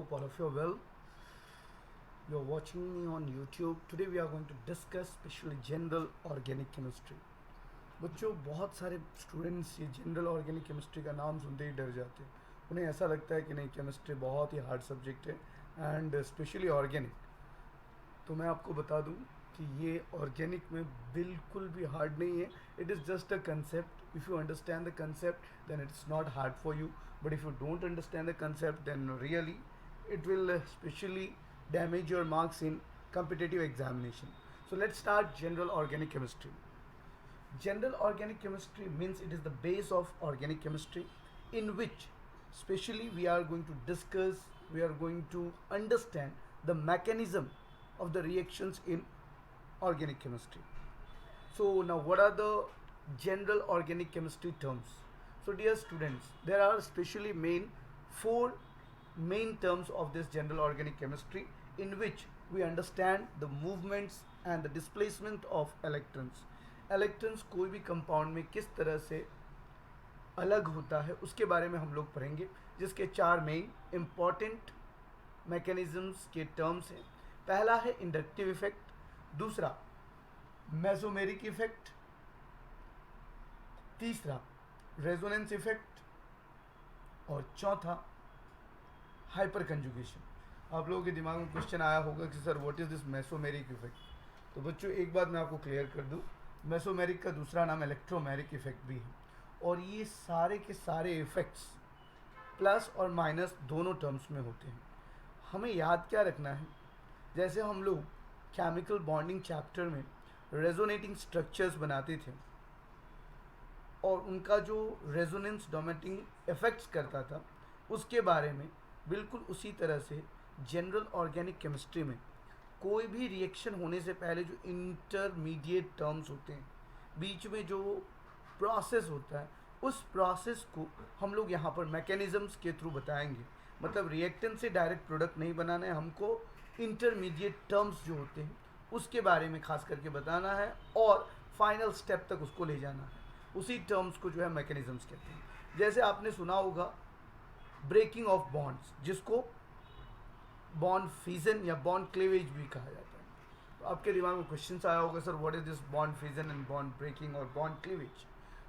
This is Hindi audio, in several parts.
Hope all of you are well. You're watching me on YouTube. Today we are going to discuss specially general organic chemistry. बच्चों, बहुत सारे स्टूडेंट्स ये जनरल ऑर्गेनिक केमिस्ट्री का नाम सुनते ही डर जाते हैं. उन्हें ऐसा लगता है कि नहीं, केमिस्ट्री बहुत ही हार्ड सब्जेक्ट है एंड स्पेशली ऑर्गेनिक. तो मैं आपको बता दूं कि ये ऑर्गेनिक में बिल्कुल भी हार्ड नहीं है. It is just a concept. If you understand the concept then it's not hard for you, but if you don't understand the concept then really it will especially damage your marks in competitive examination. So let's start general organic chemistry. General organic chemistry means it is the base of organic chemistry, in which specially we are going to discuss, we are going to understand the mechanism of the reactions in organic chemistry. So now what are the general organic chemistry terms? So dear students, there are specially four main terms of this general organic chemistry, in which we understand the movements and the displacement of electrons. Electrons कोई भी कंपाउंड में किस तरह से अलग होता है उसके बारे में हम लोग पढ़ेंगे, जिसके चार मेन इम्पॉर्टेंट मैकेनिज्म्स के टर्म्स हैं. पहला है इंडक्टिव इफेक्ट, दूसरा मेसोमेरिक इफेक्ट, तीसरा रेजोनेंस इफेक्ट और चौथा हाइपर कंजुगेशन. आप लोगों के दिमाग में क्वेश्चन आया होगा कि sir what is this mesomeric effect. तो बच्चों, एक बात मैं आपको क्लियर कर दूं, मेसोमेरिक का दूसरा नाम इलेक्ट्रोमेरिक इफेक्ट भी है. और ये सारे के सारे इफेक्ट्स प्लस और माइनस दोनों टर्म्स में होते हैं. हमें याद क्या रखना है, जैसे हम लोग केमिकल बॉन्डिंग चैप्टर में रेजोनेटिंग स्ट्रक्चर्स बनाते थे और उनका जो रेजोनेंस डोमेटिंग इफेक्ट्स करता था, उसके बारे में बिल्कुल उसी तरह से जनरल ऑर्गेनिक केमिस्ट्री में कोई भी रिएक्शन होने से पहले जो इंटरमीडिएट टर्म्स होते हैं, बीच में जो प्रोसेस होता है, उस प्रोसेस को हम लोग यहाँ पर मैकेनिज़म्स के थ्रू बताएंगे. मतलब रिएक्टेंट से डायरेक्ट प्रोडक्ट नहीं बनाना है, हमको इंटरमीडिएट टर्म्स जो होते हैं उसके बारे में खास करके बताना है और फाइनल स्टेप तक उसको ले जाना है. उसी टर्म्स को जो है मैकेनिज़म्स कहते हैं. जैसे आपने सुना होगा ब्रेकिंग ऑफ बॉन्ड्स, जिसको बॉन्ड फिजन या बॉन्ड क्लीवेज भी कहा जाता है. तो आपके दिमाग में क्वेश्चन आया होगा, sir what is this bond fission and bond breaking और बॉन्ड क्लीवेज.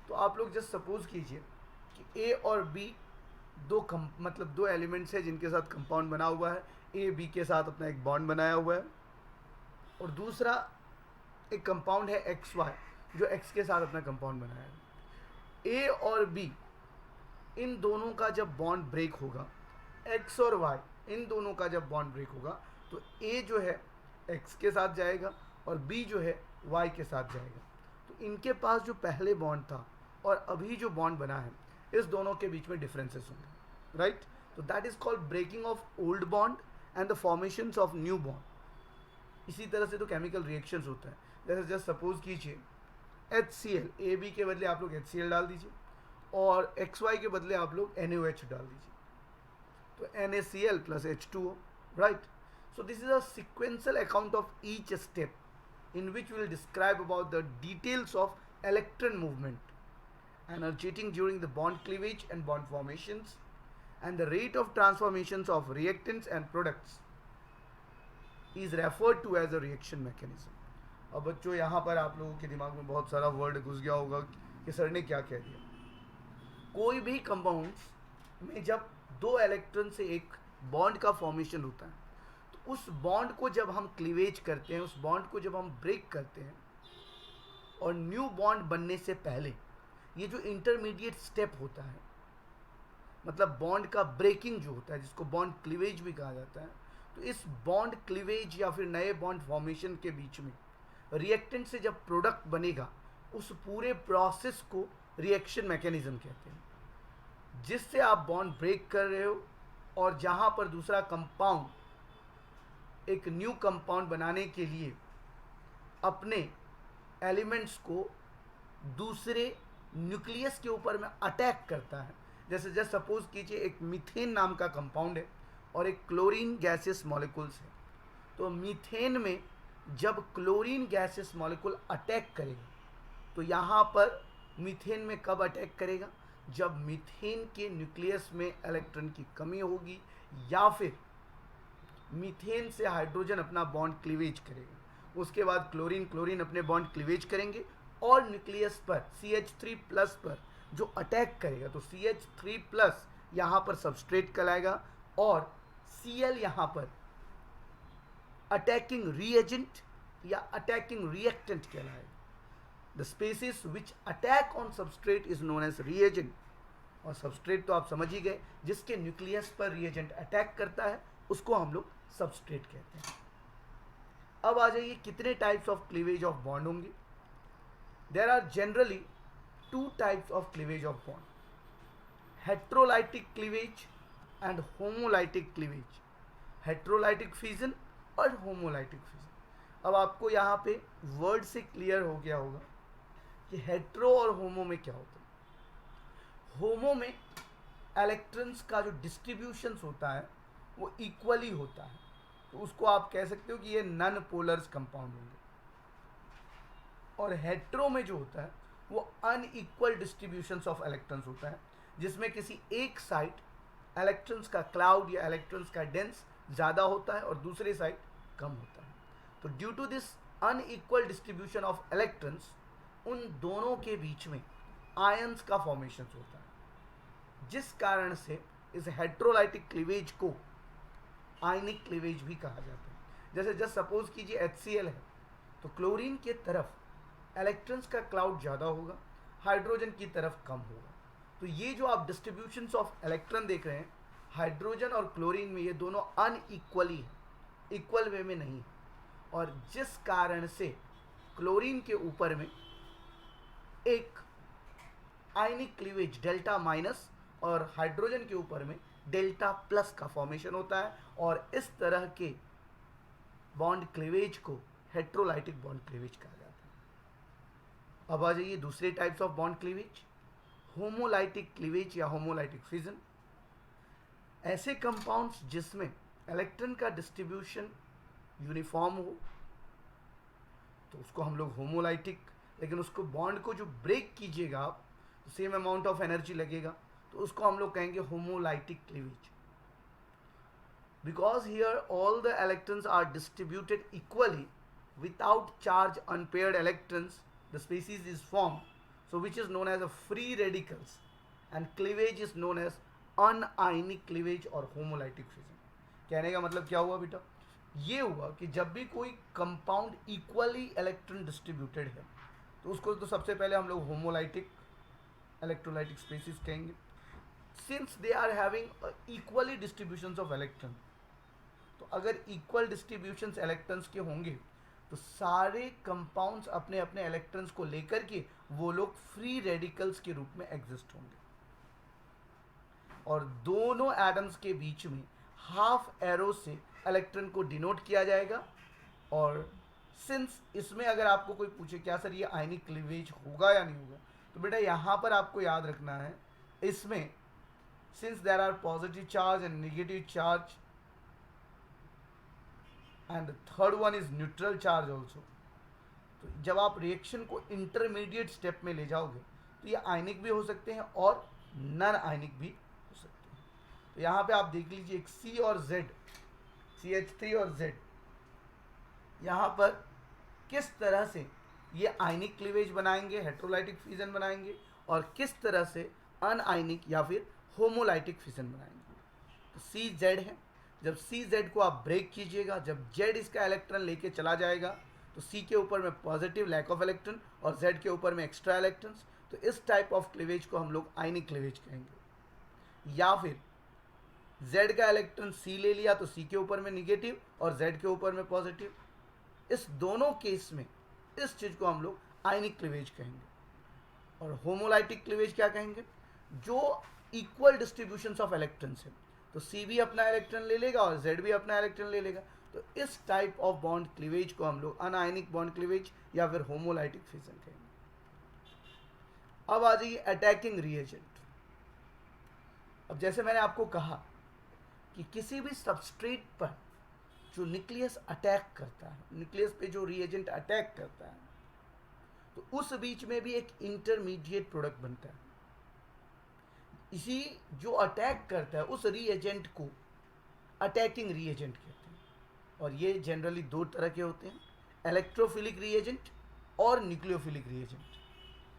तो आप लोग जस्ट सपोज कीजिए कि ए और बी दो एलिमेंट्स है जिनके साथ कंपाउंड बना हुआ है. ए बी के साथ अपना एक बॉन्ड बनाया हुआ है और दूसरा एक कंपाउंड है एक्स वाई जो एक्स के साथ अपना कंपाउंड बनाया है. ए और बी इन दोनों का जब बॉन्ड ब्रेक होगा, एक्स और वाई इन दोनों का जब बॉन्ड ब्रेक होगा, तो ए जो है एक्स के साथ जाएगा और बी जो है वाई के साथ जाएगा. तो इनके पास जो पहले बॉन्ड था और अभी जो बॉन्ड बना है, इस दोनों के बीच में डिफरेंसेस होंगे, राइट. तो that is called breaking of old bond and the formations of new bond. इसी तरह से तो केमिकल रिएक्शंस होता है. जैसे जस्ट सपोज कीजिए HCl, ए बी के बदले आप लोग HCl डाल दीजिए और XY के बदले आप लोग NaOH डाल दीजिए, तो NaCl plus H2O, right. So this is a sequential account of each step in which we will describe about the details of electron movement, energetic during the bond cleavage and bond formations, and the rate of transformations of reactants and products is referred to as a reaction mechanism. अब बच्चों, यहाँ पर आप लोगों के दिमाग में बहुत सारा वर्ड घुस गया होगा कि सर ने क्या कह दिया. कोई भी कंपाउंड्स में जब दो इलेक्ट्रॉन से एक बॉन्ड का फॉर्मेशन होता है, तो उस बॉन्ड को जब हम क्लीवेज करते हैं, उस बॉन्ड को जब हम ब्रेक करते हैं, और न्यू बॉन्ड बनने से पहले ये जो इंटरमीडिएट स्टेप होता है, मतलब बॉन्ड का ब्रेकिंग जो होता है, जिसको बॉन्ड क्लीवेज भी कहा जाता है, तो इस बॉन्ड क्लीवेज या फिर नए बॉन्ड फॉर्मेशन के बीच में रिएक्टेंट से जब प्रोडक्ट बनेगा, उस पूरे प्रोसेस को रिएक्शन मैकेनिज्म कहते हैं. जिससे आप बॉन्ड ब्रेक कर रहे हो और जहाँ पर दूसरा कंपाउंड एक न्यू कंपाउंड बनाने के लिए अपने एलिमेंट्स को दूसरे न्यूक्लियस के ऊपर में अटैक करता है. जैसे जस्ट सपोज कीजिए एक मीथेन नाम का कंपाउंड है और एक क्लोरीन गैसेस मॉलिक्यूल्स है. तो मीथेन में जब क्लोरीन गैसेस मॉलिक्यूल अटैक करेगा, तो यहाँ पर मीथेन में कब अटैक करेगा, जब मीथेन के न्यूक्लियस में इलेक्ट्रॉन की कमी होगी या फिर मीथेन से हाइड्रोजन अपना बॉन्ड क्लीवेज करेगा, उसके बाद क्लोरीन क्लोरीन अपने बॉन्ड क्लीवेज करेंगे और न्यूक्लियस पर CH3+ पर जो अटैक करेगा, तो CH3+ यहाँ पर सबस्ट्रेट कहलाएगा और Cl यहाँ पर अटैकिंग रीएजेंट या अटैकिंग रिएक्टेंट कहलाएगा। The species which attack on substrate is known as reagent, और सबस्ट्रेट तो आप समझ ही गए, जिसके न्यूक्लियस पर रिएजेंट अटैक करता है उसको हम लोग सबस्ट्रेट कहते हैं। अब आ जाइए कितने types of cleavage of bond होंगे। There are generally 2 types of cleavage of bond, heterolytic cleavage and homolytic cleavage, heterolytic fission और होमोलाइटिक फिजन। अब आपको यहाँ पे वर्ड से क्लियर हो गया होगा कि हेट्रो और होमो में क्या होता है। होमो में इलेक्ट्रॉन्स का जो डिस्ट्रीब्यूशंस होता है वो इक्वली होता है, तो उसको आप कह सकते हो कि ये नॉन पोलर्स कंपाउंड होंगे। और हेट्रो में जो होता है वो अनइक्वल डिस्ट्रीब्यूशंस ऑफ इलेक्ट्रॉन्स होता है, जिसमें किसी एक साइड इलेक्ट्रॉन्स का क्लाउड या इलेक्ट्रॉन्स का डेंस ज़्यादा होता है और दूसरे साइड कम होता है। तो due to this unequal distribution of electrons, उन दोनों के बीच में आयंस का फॉर्मेशन होता है, जिस कारण से इस हेट्रोलाइटिक क्लीवेज को आयनिक क्लीवेज भी कहा जाता है। जैसे जस्ट सपोज कीजिए HCl है, तो क्लोरीन के तरफ इलेक्ट्रॉन्स का क्लाउड ज़्यादा होगा, हाइड्रोजन की तरफ कम होगा। तो ये जो आप डिस्ट्रीब्यूशंस ऑफ इलेक्ट्रॉन देख रहे हैं हाइड्रोजन और क्लोरीन में, ये दोनों अनइक्वली है, इक्वल वे में नहीं है, और जिस कारण से क्लोरीन के ऊपर में एक आयनिक क्लीवेज डेल्टा माइनस और हाइड्रोजन के ऊपर में डेल्टा प्लस का फॉर्मेशन होता है, और इस तरह के बॉन्ड क्लीवेज को हेट्रोलाइटिक बॉन्ड क्लीवेज कहा जाता है। अब आ जाइए दूसरे types of bond cleavage, homolytic cleavage या होमोलाइटिक फिजन। ऐसे कंपाउंड्स जिसमें इलेक्ट्रॉन का डिस्ट्रीब्यूशन यूनिफॉर्म हो तो उसको हम लोग होमोलाइटिक, लेकिन उसको बॉन्ड को जो ब्रेक कीजिएगा आप तो सेम अमाउंट ऑफ एनर्जी लगेगा, तो उसको हम लोग कहेंगे homolytic cleavage. Because here all the electrons are distributed equally without charge unpaired electrons, the species is formed, so which is known as a free radicals, and cleavage is known as nonionic cleavage और होमोलाइटिक फिजन। कहने का मतलब क्या हुआ बेटा, ये हुआ कि जब भी कोई कंपाउंड इक्वली इलेक्ट्रॉन डिस्ट्रीब्यूटेड है तो उसको तो सबसे पहले हम लोग होमोलाइटिक इलेक्ट्रोलाइटिक स्पेसिस कहेंगे। Since they are having equally distributions of electron, तो अगर इक्वल डिस्ट्रीब्यूशंस इलेक्ट्रॉन्स के होंगे तो सारे कंपाउंड्स अपने अपने इलेक्ट्रॉन्स को लेकर के वो लोग फ्री रेडिकल्स के रूप में एग्जिस्ट होंगे, और दोनों एटम्स के बीच में हाफ एरो से इलेक्ट्रॉन को डिनोट किया जाएगा। और सिंस इसमें अगर आपको कोई पूछे क्या सर ये आयनिक क्लीवेज होगा या नहीं होगा, तो बेटा यहाँ पर आपको याद रखना है, इसमें since there are positive charge and negative charge and third one is neutral charge also, तो जब आप रिएक्शन को इंटरमीडिएट स्टेप में ले जाओगे तो ये आयनिक भी हो सकते हैं और नॉन आयनिक भी हो सकते हैं। तो यहाँ पे आप देख लीजिए एक C और Z, CH3 और Z, यहाँ पर किस तरह से ये आयनिक क्लीवेज बनाएंगे, हेट्रोलाइटिक फिजन बनाएंगे, और किस तरह से अनआयनिक या फिर होमोलाइटिक फिजन बनाएंगे। तो CZ है, जब CZ को आप ब्रेक कीजिएगा, जब Z इसका इलेक्ट्रॉन लेके चला जाएगा तो C के ऊपर में पॉजिटिव लैक ऑफ इलेक्ट्रॉन और Z के ऊपर में एक्स्ट्रा इलेक्ट्रॉन्स, तो इस टाइप ऑफ क्लीवेज को हम लोग आयनिक क्लीवेज कहेंगे। या फिर Z का इलेक्ट्रॉन C ले लिया तो C के ऊपर में निगेटिव और Z के ऊपर में पॉजिटिव, इस दोनों केस में इस चीज़ को हम लोग आयनिक क्लीवेज कहेंगे। और होमोलाइटिक क्लीवेज क्या कहेंगे, जो इक्वल डिस्ट्रीब्यूशंस ऑफ इलेक्ट्रॉन्स है, तो C भी अपना इलेक्ट्रॉन ले लेगा और Z भी अपना इलेक्ट्रॉन ले लेगा, तो इस टाइप ऑफ बॉन्ड क्लीवेज को हम लोग अनआयनिक बॉन्ड क्लीवेज या फिर होमोलाइटिक फिजन कहेंगे। अब आ जाइए अटैकिंग रिएजेंट। अब जैसे मैंने आपको कहा कि किसी भी सबस्ट्रेट पर जो न्यूक्लियस अटैक करता है, न्यूक्लियस पे जो रिएजेंट अटैक करता है, तो उस बीच में भी एक इंटरमीडिएट प्रोडक्ट बनता है। इसी जो अटैक करता है उस रिएजेंट को अटैकिंग रिएजेंट कहते हैं। और ये जनरली दो तरह के होते हैं, इलेक्ट्रोफिलिक रिएजेंट और न्यूक्लियोफिलिक रिएजेंट।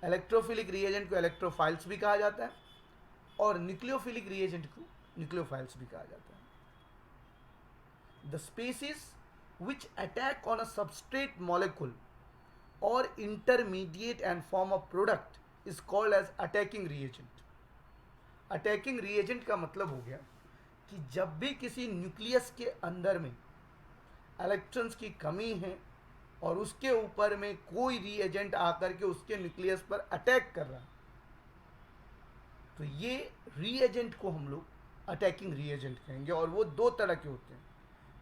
इलेक्ट्रोफिलिक रिएजेंट को इलेक्ट्रोफाइल्स भी कहा जाता है और न्यूक्लियोफिलिक रिएजेंट को न्यूक्लियोफाइल्स भी कहा जाता है। The species which attack on a substrate molecule or intermediate and form a product is called as attacking reagent। attacking reagent का मतलब हो गया कि जब भी किसी न्यूक्लियस के अंदर में इलेक्ट्रॉन्स की कमी है और उसके ऊपर में कोई रिएजेंट आकर के उसके न्यूक्लियस पर अटैक कर रहा है, तो ये रिएजेंट को हम लोग अटैकिंग रिएजेंट कहेंगे। और वो दो तरह के होते हैं,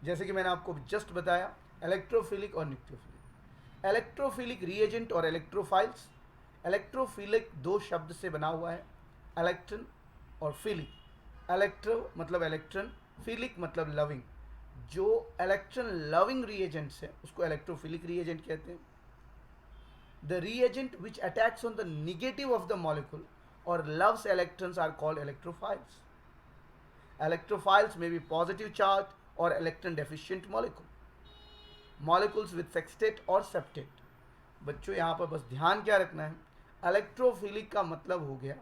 जैसे कि मैंने आपको जस्ट बताया, इलेक्ट्रोफिलिक और न्यूक्लियोफिलिक। इलेक्ट्रोफिलिक रिएजेंट और इलेक्ट्रोफाइल्स। इलेक्ट्रोफिलिक दो शब्द से बना हुआ है, इलेक्ट्रॉन और फिलिक। इलेक्ट्रो मतलब इलेक्ट्रॉन, फिलिक मतलब लविंग। जो इलेक्ट्रॉन लविंग रिएजेंट्स है उसको इलेक्ट्रोफिलिक रिएजेंट कहते हैं। The reagent which attacks on the negative of the molecule और loves electrons are called electrophiles. Electrophiles में बी पॉजिटिव चार्ज और electron deficient molecules with sextet और सेप्टेट। बच्चों यहाँ पर बस ध्यान क्या रखना है, इलेक्ट्रोफिलिक का मतलब हो गया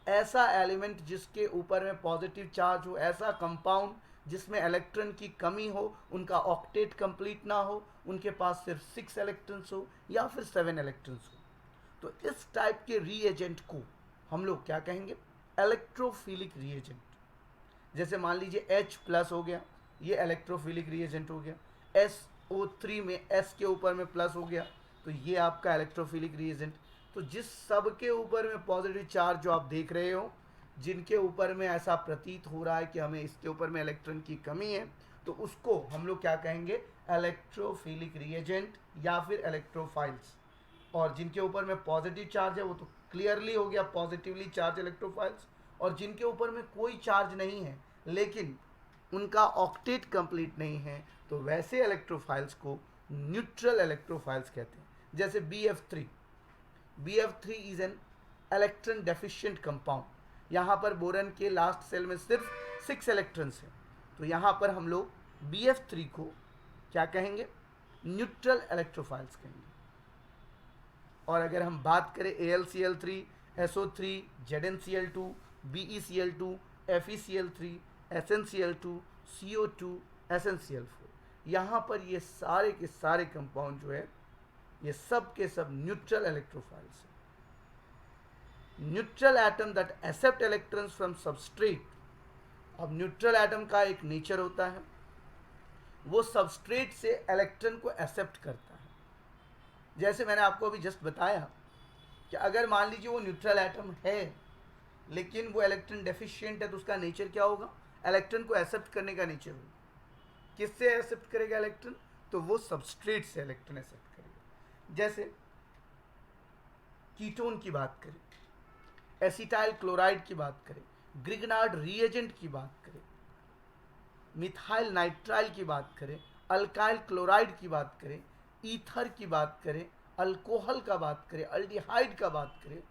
ऐसा एलिमेंट जिसके ऊपर में पॉजिटिव चार्ज हो, ऐसा कंपाउंड जिसमें इलेक्ट्रॉन की कमी हो, उनका ऑक्टेट कंप्लीट ना हो, उनके पास सिर्फ 6 इलेक्ट्रॉन्स हो या फिर 7 इलेक्ट्रॉन्स हो। तो इस टाइप के रिएजेंट को हम लोग क्या कहेंगे, इलेक्ट्रोफिलिक रिएजेंट। जैसे मान लीजिए H+ हो गया, ये इलेक्ट्रोफिलिक रिएजेंट हो गया। SO3 में S के ऊपर में प्लस हो गया, तो ये आपका इलेक्ट्रोफिलिक रिएजेंट। तो जिस सब के ऊपर में पॉजिटिव चार्ज जो आप देख रहे हो, जिनके ऊपर में ऐसा प्रतीत हो रहा है कि हमें इसके ऊपर में इलेक्ट्रॉन की कमी है, तो उसको हम लोग क्या कहेंगे, इलेक्ट्रोफिलिक रिएजेंट या फिर इलेक्ट्रोफाइल्स। और जिनके ऊपर में पॉजिटिव चार्ज है वो तो क्लियरली हो गया पॉजिटिवली चार्ज इलेक्ट्रोफाइल्स। और जिनके ऊपर में कोई चार्ज नहीं है लेकिन उनका ऑक्टेट कंप्लीट नहीं है, तो वैसे इलेक्ट्रोफाइल्स को न्यूट्रल इलेक्ट्रोफाइल्स कहते हैं। जैसे BF3 is an electron deficient compound. यहाँ पर बोरन के लास्ट सेल में सिर्फ 6 इलेक्ट्रॉन्स हैं, तो यहाँ पर हम लोग BF3 को क्या कहेंगे, न्यूट्रल इलेक्ट्रोफाइल्स कहेंगे। और अगर हम बात करें AlCl3, SO3, ZnCl2, BeCl2, FeCl3, SnCl2, CO2, SnCl4, यहाँ पर ये सारे के सारे कंपाउंड जो है ये सब के सब न्यूट्रल इलेक्ट्रोफाइल्स हैं। Neutral atom that accept electrons from substrate. अब न्यूट्रल एटम का एक नेचर होता है, वो सबस्ट्रेट से इलेक्ट्रॉन को एक्सेप्ट करता है। जैसे मैंने आपको अभी जस्ट बताया कि अगर मान लीजिए वो न्यूट्रल एटम है लेकिन वो इलेक्ट्रॉन डेफिशिएंट है, तो उसका नेचर क्या होगा, इलेक्ट्रॉन को एक्सेप्ट करने का नेचर होगा। किससे एक्सेप्ट करेगा इलेक्ट्रॉन, तो वो सबस्ट्रेट से इलेक्ट्रॉन एक्सेप्ट करेगा। जैसे कीटोन की बात करें, एसिटाइल क्लोराइड की बात करें, ग्रिग्नार्ड रिएजेंट की बात करें, मिथाइल नाइट्राइल की बात करें, अल्काइल क्लोराइड की बात करें, ईथर की बात करें, अल्कोहल का बात करें, अल्डिहाइड का बात करें,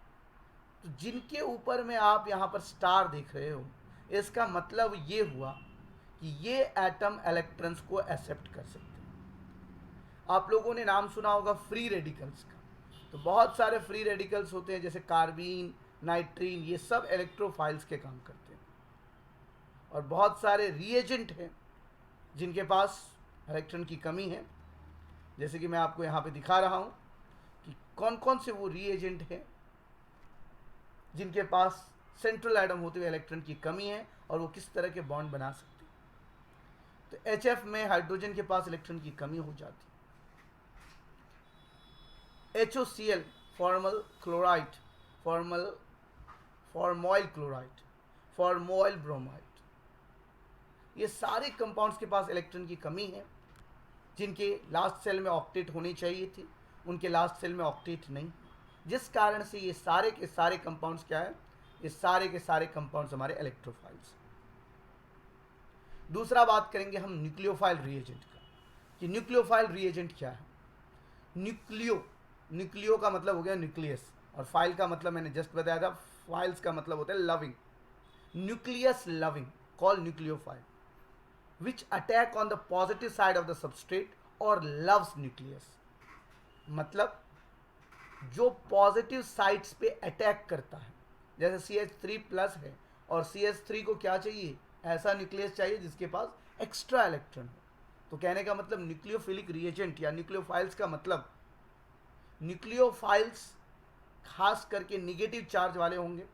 तो जिनके ऊपर में आप यहाँ पर स्टार देख रहे हो, इसका मतलब ये हुआ कि ये एटम इलेक्ट्रॉन्स को एक्सेप्ट कर सकते हैं। आप लोगों ने नाम सुना होगा फ्री रेडिकल्स का, तो बहुत सारे फ्री रेडिकल्स होते हैं जैसे कार्बीन, नाइट्रीन, ये सब इलेक्ट्रोफाइल्स के काम करते हैं। और बहुत सारे रिएजेंट हैं जिनके पास इलेक्ट्रॉन की कमी है, जैसे कि मैं आपको यहाँ पे दिखा रहा हूँ कि कौन कौन से वो रिएजेंट हैं जिनके पास सेंट्रल एटम होते हुए इलेक्ट्रॉन की कमी है और वो किस तरह के बॉन्ड बना सकते हैं। तो HF में हाइड्रोजन के पास इलेक्ट्रॉन की कमी हो जाती है। HOCl formyl chloride, formyl chloride, formyl bromide, ये सारे कंपाउंड्स के पास इलेक्ट्रॉन की कमी है। जिनके लास्ट सेल में ऑक्टेट होनी चाहिए थी, उनके लास्ट सेल में ऑक्टेट नहीं, जिस कारण से ये सारे के सारे कंपाउंड्स क्या है, ये सारे के सारे कंपाउंड्स हमारे इलेक्ट्रोफाइल्स। दूसरा बात करेंगे हम न्यूक्लियोफाइल रिएजेंट का, कि न्यूक्लियोफाइल रिएजेंट क्या है। न्यूक्लियो का मतलब हो गया न्यूक्लियस, और फाइल का मतलब मैंने जस्ट बताया था, फाइल्स का मतलब होता है loving. Nucleus loving call nucleophile which attack on the positive side of the substrate or loves nucleus. मतलब जो पॉजिटिव साइड्स पे अटैक करता है, जैसे CH3 प्लस है और CH3 को क्या चाहिए, ऐसा न्यूक्लियस चाहिए जिसके पास एक्स्ट्रा इलेक्ट्रॉन हो. तो कहने का मतलब न्यूक्लियोफिलिक रिएजेंट या न्यूक्लियोफाइल्स का मतलब न्यूक्लियोफाइल्स खास करके निगेटिव चार्ज वाले होंगे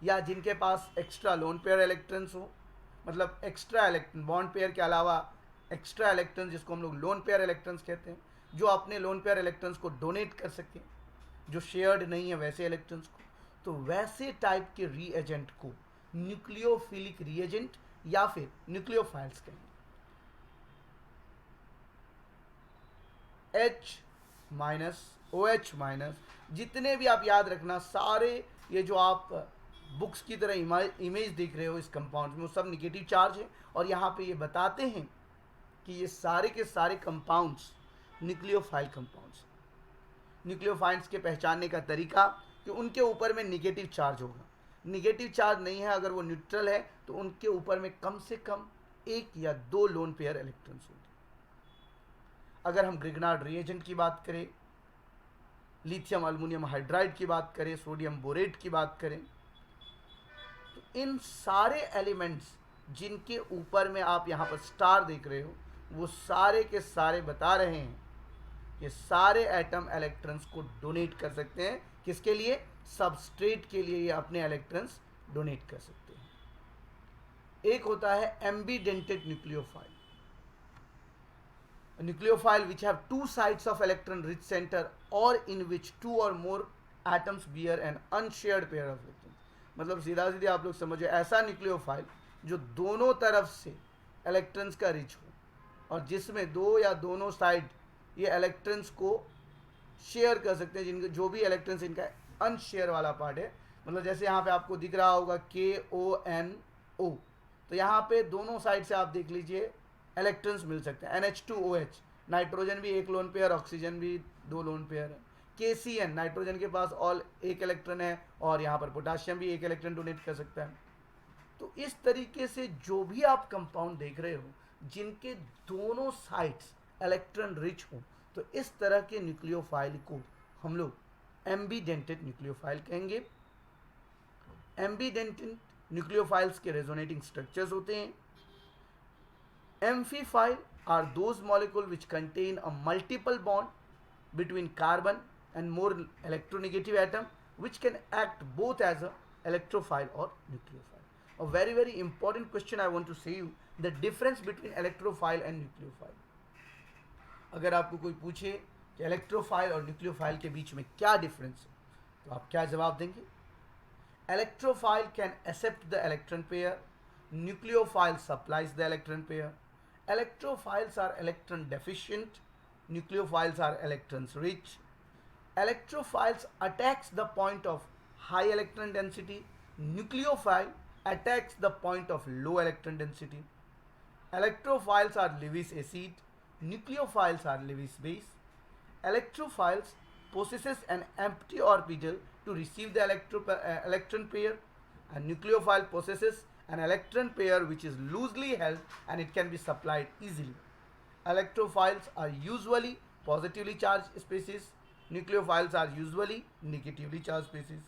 या जिनके पास एक्स्ट्रा लोन पेयर इलेक्ट्रॉन्स हो, मतलब एक्स्ट्रा इलेक्ट्रॉन बॉन्ड पेयर के अलावा एक्स्ट्रा इलेक्ट्रॉन जिसको हम लोग लोन पेयर इलेक्ट्रॉन्स कहते हैं, जो अपने लोन पेयर इलेक्ट्रॉन्स को डोनेट कर सकें, जो शेयर्ड नहीं है वैसे इलेक्ट्रॉन्स को. तो वैसे टाइप के रीएजेंट को न्यूक्लियोफिलिक रीएजेंट या फिर न्यूक्लियोफाइल्स कहेंगे. H माइनस OH माइनस जितने भी आप याद रखना, सारे ये जो आप बुक्स की तरह इमेज देख रहे हो इस कंपाउंड में, वो सब निगेटिव चार्ज है. और यहाँ पे ये बताते हैं कि ये सारे के सारे कंपाउंड्स न्यूक्लियोफाइल कंपाउंड्स. न्यूक्लियोफाइल्स के पहचानने का तरीका कि उनके ऊपर में निगेटिव चार्ज होगा. निगेटिव चार्ज नहीं है, अगर वो न्यूट्रल है तो उनके ऊपर में कम से कम एक या दो लोन पेयर इलेक्ट्रॉन्स होंगे. अगर हम ग्रिग्नार्ड रिएजेंट की बात करें, लिथियम अल्युमिनियम हाइड्राइड की बात करें, सोडियम बोरेट की बात करें, तो इन सारे एलिमेंट्स जिनके ऊपर में आप यहाँ पर स्टार देख रहे हो, वो सारे के सारे बता रहे हैं कि सारे एटम इलेक्ट्रॉन्स को डोनेट कर सकते हैं. किसके लिए? सबस्ट्रेट के लिए ये अपने इलेक्ट्रॉन्स डोनेट कर सकते हैं. एक होता है एम्बीडेंटेड nucleophile. Nucleophile which have two sides of electron rich center or in which two or more atoms bear an unshared pair of electrons. मतलब सीधा सीधे आप लोग समझो, ऐसा न्यूक्लियोफाइल जो दोनों तरफ से इलेक्ट्रॉन्स का रिच हो और जिसमें दो या दोनों साइड ये इलेक्ट्रॉन्स को शेयर कर सकते हैं, जिनके जो भी इलेक्ट्रॉन्स इनका अनशेयर वाला पार्ट है. मतलब जैसे यहाँ पे आपको दिख रहा होगा KONO, तो यहाँ पे दोनों साइड से आप देख लीजिए इलेक्ट्रॉन्स मिल सकते हैं. NH2OH, नाइट्रोजन भी एक लोन पेयर, ऑक्सीजन भी दो लोन पेयर है. KCN, नाइट्रोजन के पास ऑल एक इलेक्ट्रॉन है और यहाँ पर पोटाशियम भी एक इलेक्ट्रॉन डोनेट कर सकता है. तो इस तरीके से जो भी आप कंपाउंड देख रहे हो जिनके दोनों साइड्स इलेक्ट्रॉन रिच हो, तो इस तरह के न्यूक्लियोफाइल को हम लोग एम्बीडेंटेड न्यूक्लियोफाइल कहेंगे. एम्बीडेंटेड न्यूक्लियोफाइल्स के रेजोनेटिंग स्ट्रक्चर्स होते हैं. Amphiphile are those molecules which contain a multiple bond between carbon and more electronegative atom, which can act both as a electrophile or nucleophile. A very very important question I want to say you, the difference between electrophile and nucleophile. अगर आपको कोई पूछे कि इलेक्ट्रोफाइल और न्यूक्लियोफाइल के बीच में क्या डिफरेंस है, तो आप क्या जवाब देंगे? Electrophile can accept the electron pair, nucleophile supplies the electron pair. Electrophiles are electron deficient, nucleophiles are electrons rich. Electrophiles attacks the point of high electron density, nucleophile attacks the point of low electron density. Electrophiles are Lewis acid, nucleophiles are Lewis base. Electrophiles possesses an empty orbital to receive the electron pair, and nucleophile possesses an electron pair which is loosely held and it can be supplied easily. Electrophiles are usually positively charged species, nucleophiles are usually negatively charged species.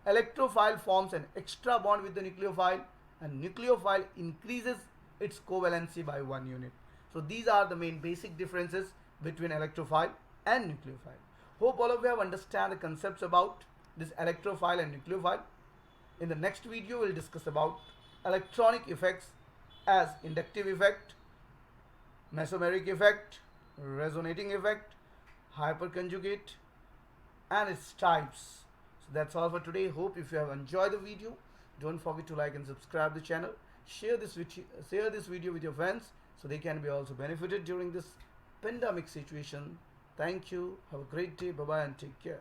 Electrophile forms an extra bond with the nucleophile and nucleophile increases its covalency by 1 unit. So these are the main basic differences between electrophile and nucleophile. Hope all of you have understand the concepts about this electrophile and nucleophile. In the next video, we'll discuss about electronic effects as inductive effect, mesomeric effect, resonating effect, hyperconjugate, and its types. So that's all for today. Hope if you have enjoyed the video, don't forget to like and subscribe the channel. Share this video with your friends so they can be also benefited during this pandemic situation. Thank you. Have a great day. Bye bye and take care.